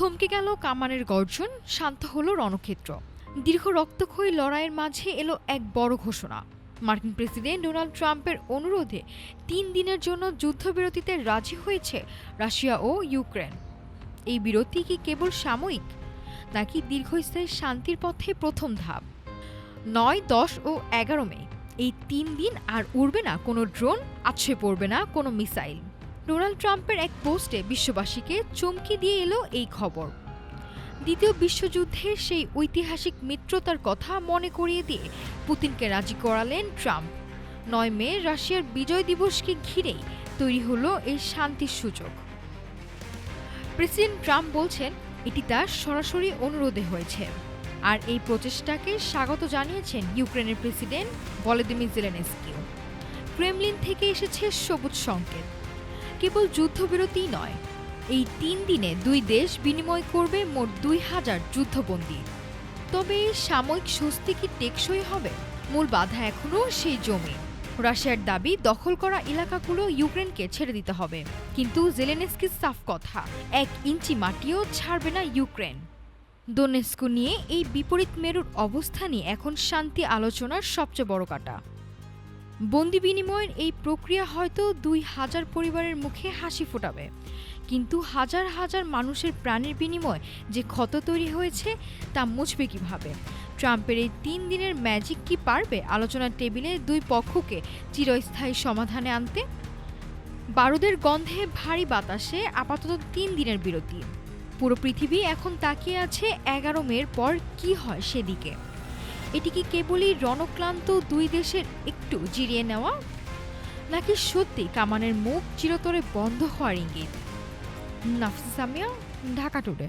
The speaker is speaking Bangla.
থমকে গেল কামানের গর্জন, শান্ত হলো রণক্ষেত্র। দীর্ঘ রক্তক্ষয়ী লড়াইয়ের মাঝে এলো এক বড় ঘোষণা। মার্কিন প্রেসিডেন্ট ডোনাল্ড ট্রাম্পের অনুরোধে ৩ দিনের জন্য যুদ্ধবিরতিতে রাজি হয়েছে রাশিয়া ও ইউক্রেন। এই বিরতি কি কেবল সাময়িক, নাকি দীর্ঘস্থায়ী শান্তির পথে প্রথম ধাপ? ৯, ১০ ও ১১ মে এই ৩ দিন আর উড়বে না কোনো ড্রোন, আছড়ে পড়বে না কোনো মিসাইল। ডোনাল্ড ট্রাম্পের এক পোস্টে বিশ্ববাসীকে চমকে দিয়ে এলো এই খবর। দ্বিতীয় বিশ্বযুদ্ধের সেই ঐতিহাসিক মিত্রতার কথা মনে করিয়ে দিয়ে পুতিনকে রাজি করালেন ট্রাম্প। ৯ মে রাশিয়ার বিজয় দিবসকে ঘিরেই তৈরি হলো এই শান্তির সূচক। প্রেসিডেন্ট ট্রাম্প বলছেন এটি তার সরাসরি অনুরোধে হয়েছে। আর এই প্রচেষ্টাকে স্বাগত জানিয়েছেন ইউক্রেনের প্রেসিডেন্ট ভলোদিমির জেলেনস্কিও। ক্রেমলিন থেকে এসেছে সবুজ সংকেত। কেবল যুদ্ধবিরতিই নয়, এই ৩ দিনে দুই দেশ বিনিময় করবে মোট ২,০০০ যুদ্ধবন্দী। তবে সাময়িক স্বস্তি কি টেকসই হবে? মূল বাধা এখনও সেই জমি। রাশিয়ার দাবি দখল করা এলাকাগুলো ইউক্রেনকে ছেড়ে দিতে হবে, কিন্তু জেলেনস্কির সাফ কথা, ১ ইঞ্চি মাটিও ছাড়বে না ইউক্রেন। দোনেস্ক নিয়ে এই বিপরীত মেরুর অবস্থানই এখন শান্তি আলোচনার সবচেয়ে বড় কাটা। বন্দি বিনিময়ের এই প্রক্রিয়া হয়তো ২,০০০ পরিবারের মুখে হাসি ফোটাবে, কিন্তু হাজার হাজার মানুষের প্রাণের বিনিময়ে যে ক্ষত তৈরি হয়েছে তা মুছবে কিভাবে? ট্রাম্পের এই ৩ দিনের ম্যাজিক কি পারবে আলোচনার টেবিলে দুই পক্ষকে চিরস্থায়ী সমাধানে আনতে? বারুদের গন্ধে ভারী বাতাসে আপাতত ৩ দিনের বিরতি। পুরো পৃথিবী এখন তাকিয়ে আছে ১১ মের পর কি হয় সেদিকে। এটি কি কেবলই রণক্লান্ত দুই দেশের একটু জিরিয়ে নেওয়া, নাকি সত্যি কামানের মুখ চিরতরে বন্ধ হওয়ার ইঙ্গিত? নাফিসা সামিয়া, ঢাকা টুডে।